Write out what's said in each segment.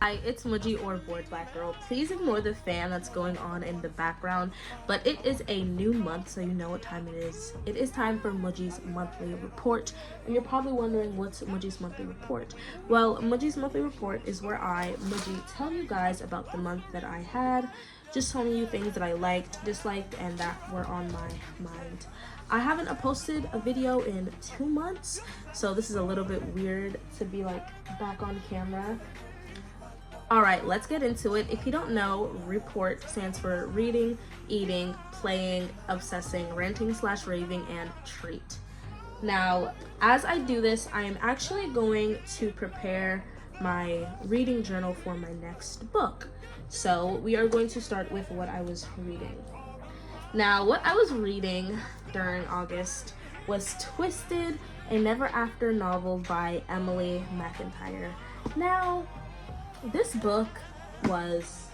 Hi, it's Muji or Bored Black Girl. Please ignore the fan that's going on in the background, but it is a new month, so you know what time it is. It is time for Muji's monthly report, and you're probably wondering what's Muji's monthly report. Well, Muji's monthly report is where I, Muji, tell you guys about the month that I had, just telling you things that I liked, disliked, and that were on my mind. I haven't posted a video in 2 months, so this is a little bit weird to be like back on camera. Alright, let's get into it. If you don't know, report stands for reading, eating, playing, obsessing, ranting/raving, and treat. Now, as I do this, I am actually going to prepare my reading journal for my next book. So we are going to start with what I was reading. Now, what I was reading during August was Twisted, a Never After novel by Emily McIntyre. Now, this book was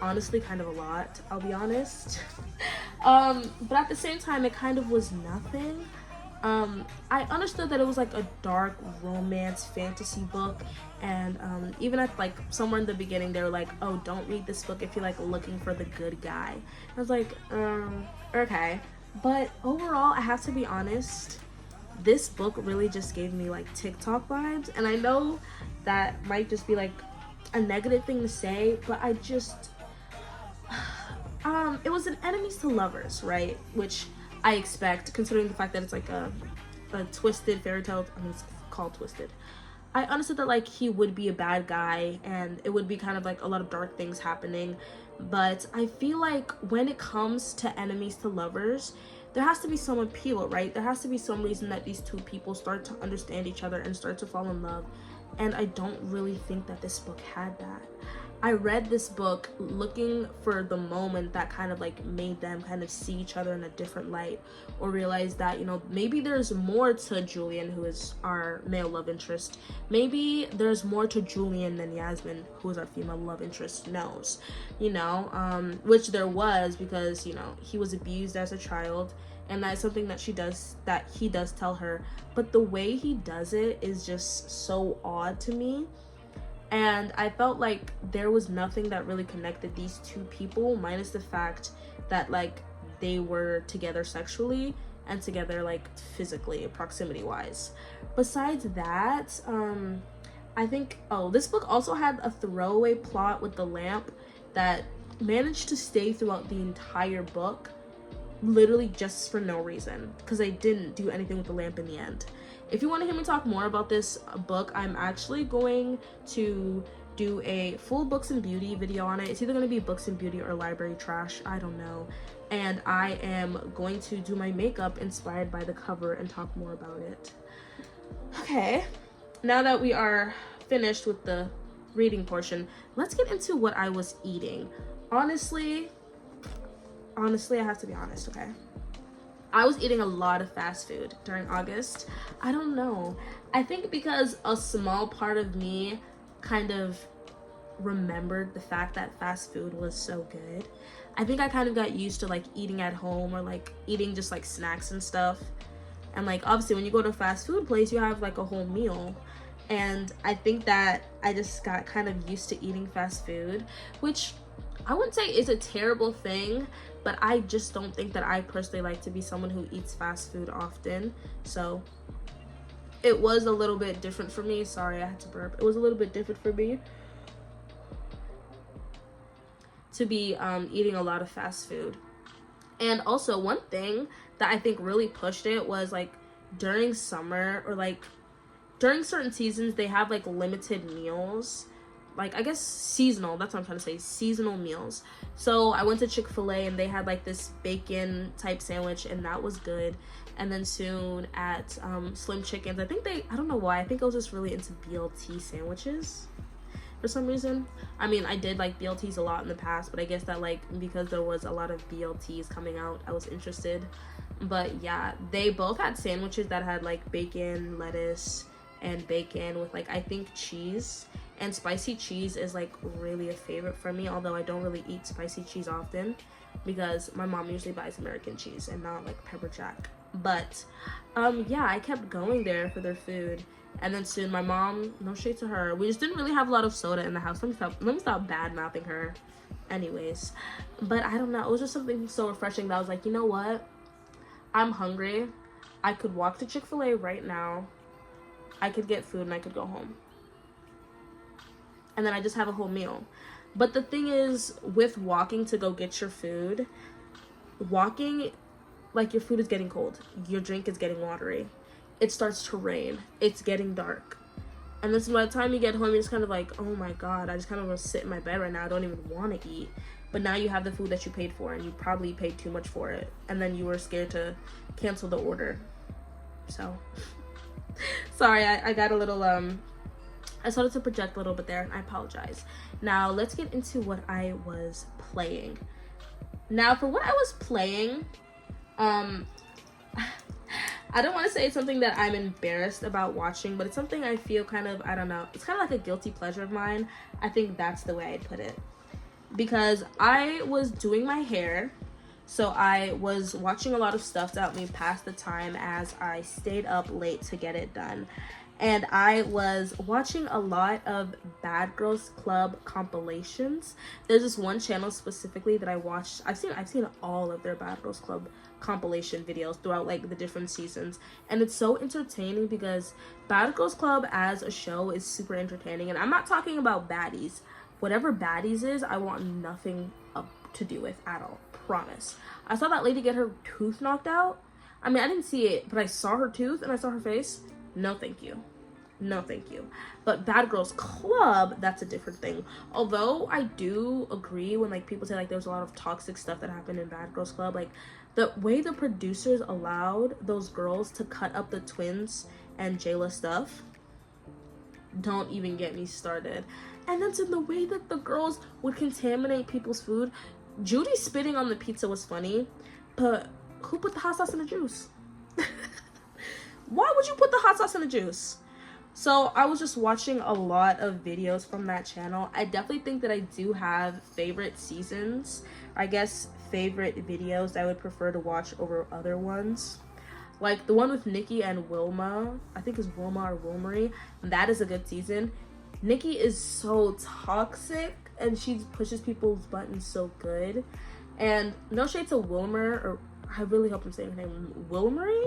honestly kind of a lot, I'll be honest. But at the same time, it kind of was nothing. I understood that it was like a dark romance fantasy book, and even at like somewhere in the beginning they were like, oh, don't read this book if you're like looking for the good guy. I was like, okay. But overall, I have to be honest, this book really just gave me like TikTok vibes, and I know that might just be like a negative thing to say, but I just it was an enemies to lovers, right? Which I expect, considering the fact that it's like a twisted fairy tale. I mean, it's called Twisted. I understood that like he would be a bad guy and it would be kind of like a lot of dark things happening, but I feel like when it comes to enemies to lovers, there has to be some appeal, right? There has to be some reason that these two people start to understand each other and start to fall in love, and I don't really think that this book had that. I read this book looking for the moment that kind of like made them kind of see each other in a different light, or realize that, you know, maybe there's more to Julian, who is our male love interest. Maybe there's more to Julian than Yasmin, who is our female love interest, knows, you know, which there was, because, you know, he was abused as a child, and that's something that he does tell her, but the way he does it is just so odd to me. And I felt like there was nothing that really connected these two people, minus the fact that like they were together sexually and together like physically, proximity wise. Besides that, I think, oh, this book also had a throwaway plot with the lamp that managed to stay throughout the entire book, literally just for no reason, because I didn't do anything with the lamp in the end. If you want to hear me talk more about this book, I'm actually going to do a full Books and Beauty video on it. It's either going to be Books and Beauty or Library Trash, I don't know. And I am going to do my makeup inspired by the cover and talk more about it. Okay, now that we are finished with the reading portion, let's get into what I was eating. Honestly, I have to be honest, okay? I was eating a lot of fast food during August. I don't know. I think because a small part of me kind of remembered the fact that fast food was so good. I think I kind of got used to like eating at home, or like eating just like snacks and stuff. And like obviously when you go to a fast food place, you have like a whole meal. And I think that I just got kind of used to eating fast food, which I wouldn't say is a terrible thing, but I just don't think that I personally like to be someone who eats fast food often. So it was a little bit different for me. Sorry, I had to burp. It was a little bit different for me to be eating a lot of fast food. And also one thing that I think really pushed it was like during summer, or like during certain seasons, they have like limited meals, like I guess seasonal, that's what I'm trying to say, seasonal meals. So I went to Chick-fil-A and they had like this bacon type sandwich, and that was good. And then soon at Slim Chickens, I don't know why, I think I was just really into BLT sandwiches for some reason. I mean, I did like BLTs a lot in the past, but I guess that like because there was a lot of BLTs coming out, I was interested. But yeah, they both had sandwiches that had like bacon, lettuce, and bacon with like I think cheese. And spicy cheese is like really a favorite for me, although I don't really eat spicy cheese often because my mom usually buys American cheese and not like pepper jack. But yeah, I kept going there for their food. And then soon my mom, no shade to her, we just didn't really have a lot of soda in the house. Let me stop bad mouthing her. Anyways, but I don't know, it was just something so refreshing that I was like, you know what, I'm hungry, I could walk to Chick-fil-A right now, I could get food, and I could go home, and then I just have a whole meal. But the thing is, with walking to go get your food, walking, like, your food is getting cold, your drink is getting watery, it starts to rain, it's getting dark. And then by the time you get home, you're just kind of like, oh my god, I just kind of want to sit in my bed right now. I don't even want to eat. But now you have the food that you paid for, and you probably paid too much for it. And then you were scared to cancel the order. So, sorry, I got a little, I started to project a little bit there, and I apologize. Now, let's get into what I was playing. Now, for what I was playing, I don't want to say it's something that I'm embarrassed about watching, but it's something I feel kind of, I don't know, it's kind of like a guilty pleasure of mine. I think that's the way I'd put it. Because I was doing my hair, so I was watching a lot of stuff to help me pass the time as I stayed up late to get it done. And I was watching a lot of Bad Girls Club compilations. There's this one channel specifically that I watched. I've seen all of their Bad Girls Club compilation videos throughout like the different seasons, and it's so entertaining because Bad Girls Club as a show is super entertaining. And I'm not talking about baddies. Whatever baddies is, I want nothing to do with at all. Promise. I saw that lady get her tooth knocked out. I mean, I didn't see it, but I saw her tooth and I saw her face. No thank you. No thank you. But Bad Girls Club, that's a different thing. Although I do agree when like people say like there's a lot of toxic stuff that happened in Bad Girls Club, like the way the producers allowed those girls to cut up the twins and Jayla stuff, don't even get me started. And then to the way that the girls would contaminate people's food. Judy spitting on the pizza was funny, but who put the hot sauce in the juice? Why would you put the hot sauce in the juice? So I was just watching a lot of videos from that channel. I definitely think that I do have favorite seasons, I guess favorite videos that I would prefer to watch over other ones. Like the one with Nikki and Wilma, I think it's Wilma or Wilmery, that is a good season. Nikki is so toxic and she pushes people's buttons so good. And no shade to Wilmer, or I really hope I'm saying her name, Wilmery.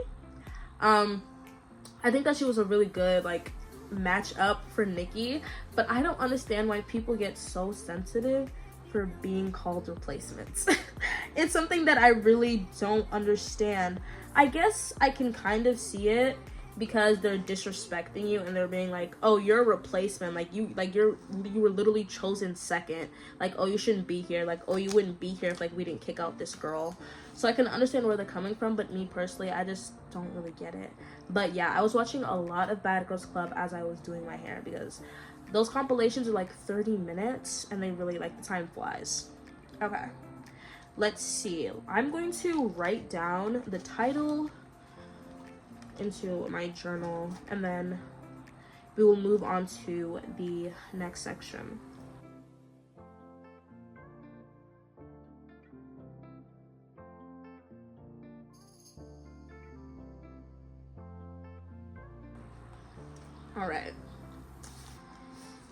I think that she was a really good like match up for Nikki, but I don't understand why people get so sensitive for being called replacements. It's something that I really don't understand. I guess I can kind of see it because they're disrespecting you and they're being like, oh, you're a replacement, you were literally chosen second, like, oh, you shouldn't be here, like, oh, you wouldn't be here if like we didn't kick out this girl. So I can understand where they're coming from, but me personally, I just don't really get it. But yeah, I was watching a lot of Bad Girls Club as I was doing my hair because those compilations are like 30 minutes and they really, like, the time flies. Okay, let's see, I'm going to write down the title into my journal and then we will move on to the next section. All right,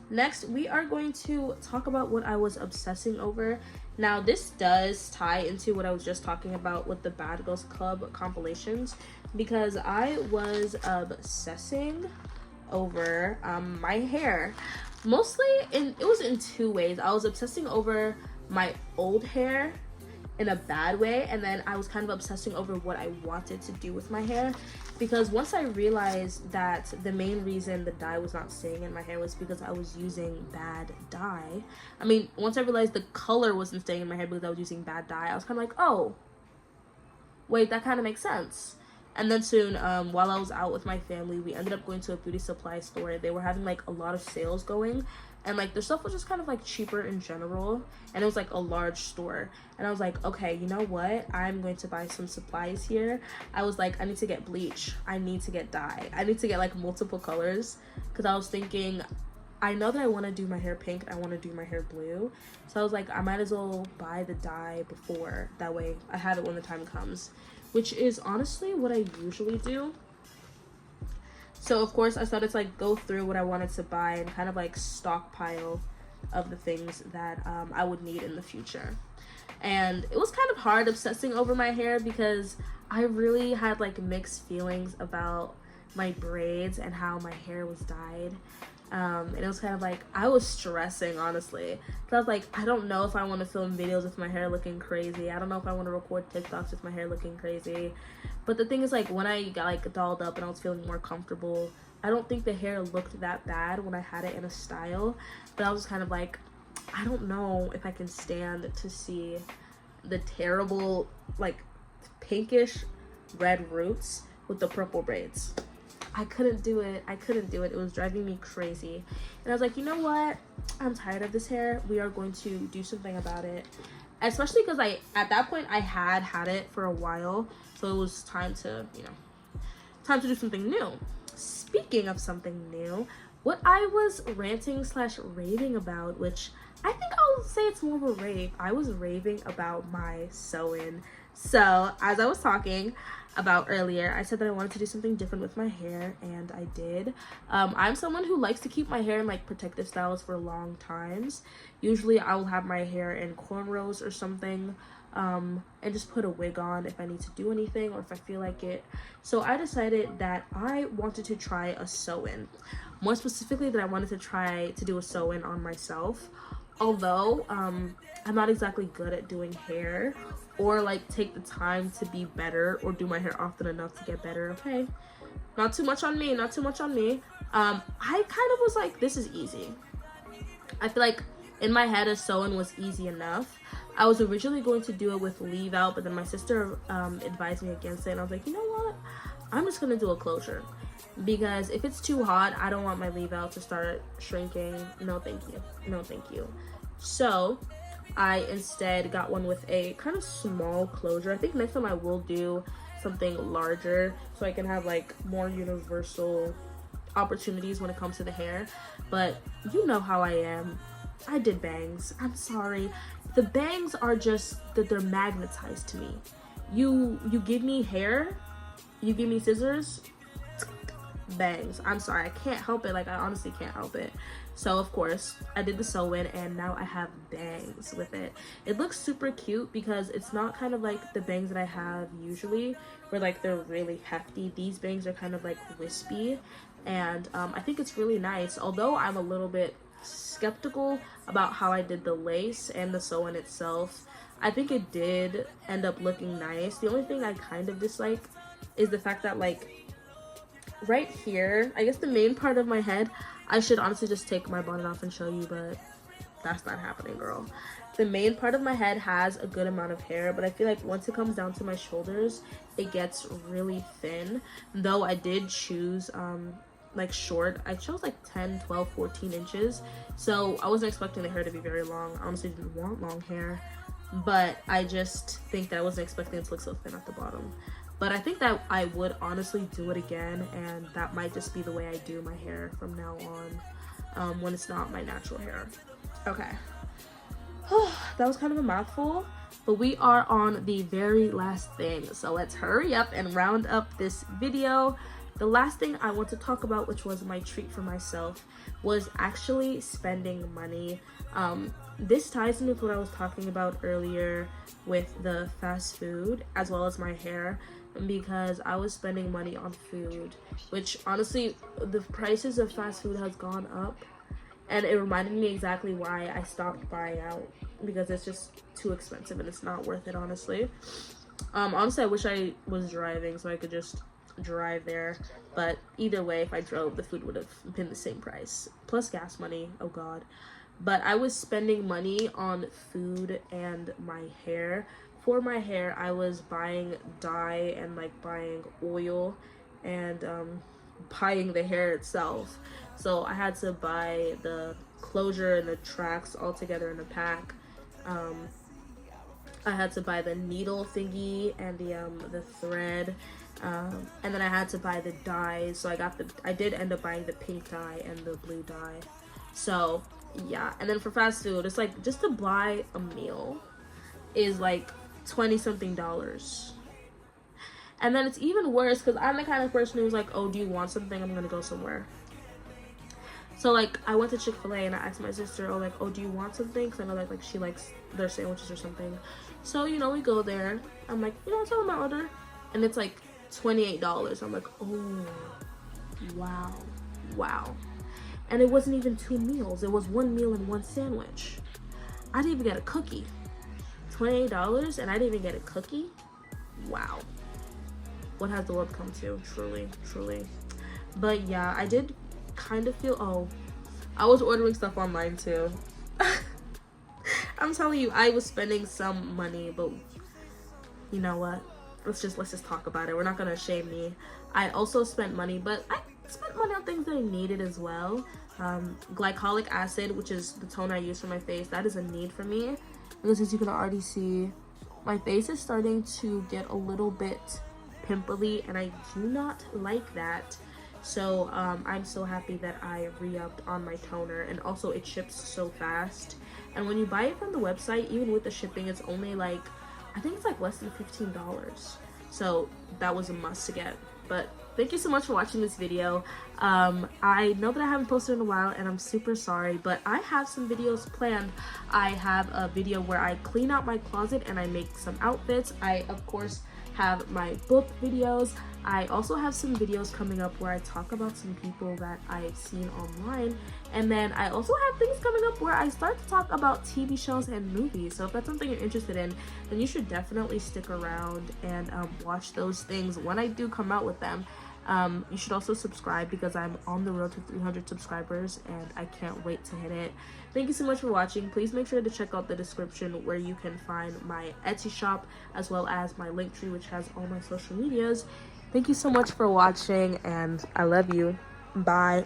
next we are going to talk about what I was obsessing over. Now this does tie into what I was just talking about with the Bad Girls Club compilations, because I was obsessing over my hair. Mostly it was in two ways. I was obsessing over my old hair in a bad way, and then I was kind of obsessing over what I wanted to do with my hair, because once I realized that the main reason the dye was not staying in my hair was because I was using bad dye. I mean, once I realized the color wasn't staying in my hair because I was using bad dye, I was kind of like, oh wait, that kind of makes sense. And then soon, while I was out with my family, we ended up going to a beauty supply store. They were having like a lot of sales going, and like their stuff was just kind of like cheaper in general, and it was like a large store. And I was like, okay, you know what, I'm going to buy some supplies here. I was like, I need to get bleach, I need to get dye, I need to get like multiple colors, because I was thinking I know that I want to do my hair pink. I want to do my hair blue. So I was like, I might as well buy the dye before. That way I have it when the time comes. Which is honestly what I usually do. So of course I started to like go through what I wanted to buy and kind of like stockpile of the things that I would need in the future. And it was kind of hard obsessing over my hair because I really had like mixed feelings about my braids and how my hair was dyed. And it was kind of like, I was stressing, honestly. So I was like, I don't know if I want to film videos with my hair looking crazy. I don't know if I want to record TikToks with my hair looking crazy. But the thing is, like, when I got like dolled up and I was feeling more comfortable, I don't think the hair looked that bad when I had it in a style. But I was kind of like, I don't know if I can stand to see the terrible, like, pinkish red roots with the purple braids. I couldn't do it. It was driving me crazy. And I was like, you know what? I'm tired of this hair. We are going to do something about it. Especially because at that point, I had it for a while. So it was time to, time to do something new. Speaking of something new, what I was ranting / raving about, which I think I'll say it's more of a rave. I was raving about my sew-in. So as I was talking about earlier, I said that I wanted to do something different with my hair, and I did. I'm someone who likes to keep my hair in like protective styles for long times. Usually I will have my hair in cornrows or something, and just put a wig on if I need to do anything or if I feel like it. So I decided that I wanted to try a sew-in. More specifically, that I wanted to try to do a sew-in on myself. Although I'm not exactly good at doing hair or like take the time to be better or do my hair often enough to get better. Okay, not too much on me. I kind of was like, this is easy. I feel like in my head a sew-in was easy enough. I was originally going to do it with leave out, but then my sister advised me against it, and I was like, you know what, I'm just gonna do a closure, because if it's too hot, I don't want my leave out to start shrinking. No thank you. So I instead got one with a kind of small closure. I think next time I will do something larger so I can have like more universal opportunities when it comes to the hair. But you know how I am. I did bangs. I'm sorry. The bangs are just that they're magnetized to me. You give me hair, you give me scissors, bangs. I'm sorry, I can't help it. Like, I honestly can't help it. So of course I did the sew-in, and now I have bangs with it. It looks super cute because it's not kind of like the bangs that I have usually where like they're really hefty. These bangs are kind of like wispy, and I think it's really nice. Although I'm a little bit skeptical about how I did the lace and the sew-in itself, I think it did end up looking nice. The only thing I kind of dislike is the fact that like right here, I guess the main part of my head, I should honestly just take my bonnet off and show you, but that's not happening, girl. The main part of my head has a good amount of hair, but I feel like once it comes down to my shoulders, it gets really thin. Though I did choose like short. I chose like 10, 12, 14 inches. So I wasn't expecting the hair to be very long. I honestly didn't want long hair, but I just think that I wasn't expecting it to look so thin at the bottom. But I think that I would honestly do it again, and that might just be the way I do my hair from now on, when it's not my natural hair. Okay. That was kind of a mouthful, but we are on the very last thing. So let's hurry up and round up this video. The last thing I want to talk about, which was my treat for myself, was actually spending money. This ties into what I was talking about earlier with the fast food as well as my hair, because I was spending money on food, which honestly the prices of fast food has gone up, and it reminded me exactly why I stopped buying out, because it's just too expensive and it's not worth it, honestly. Honestly, I wish I was driving so I could just drive there, but either way, if I drove, the food would have been the same price plus gas money. Oh god. But I was spending money on food and my hair. For my hair, I was buying dye and like buying oil and buying the hair itself. So I had to buy the closure and the tracks all together in a pack. I had to buy the needle thingy and the thread, and then I had to buy the dyes. So I did end up buying the pink dye and the blue dye. So yeah, and then for fast food, it's like just to buy a meal is like 20 something dollars. And then it's even worse because I'm the kind of person who's like, oh, do you want something? I'm gonna go somewhere. So like I went to Chick-fil-A and I asked my sister, oh, like, oh, do you want something? Because I know like she likes their sandwiches or something. So you know, we go there. I'm like, you know, I'll tell them my order, and it's like $28. I'm like, oh, wow, wow. And it wasn't even 2 meals. It was 1 meal and 1 sandwich. I didn't even get a cookie. $28 and I didn't even get a cookie. Wow. What has the world come to? Truly, truly. But yeah, I did kind of feel, oh, I was ordering stuff online too. I'm telling you, I was spending some money, but you know what? Let's just talk about it. We're not gonna shame me. I also spent money, but I spent money on things that I needed as well. Glycolic acid, which is the toner I use for my face, that is a need for me, because as you can already see, my face is starting to get a little bit pimply, and I do not like that. So I'm so happy that I re-upped on my toner, and also it ships so fast. And when you buy it from the website, even with the shipping, it's only like, I think it's like less than $15. So that was a must to get. But thank you so much for watching this video. I know that I haven't posted in a while and I'm super sorry, but I have some videos planned. I have a video where I clean out my closet and I make some outfits. I of course have my book videos. I also have some videos coming up where I talk about some people that I've seen online, and then I also have things coming up where I start to talk about TV shows and movies. So if that's something you're interested in, then you should definitely stick around and watch those things when I do come out with them. You should also subscribe because I'm on the road to 300 subscribers and I can't wait to hit it. Thank you so much for watching. Please make sure to check out the description where you can find my Etsy shop as well as my link tree, which has all my social medias. Thank you so much for watching and I love you. Bye.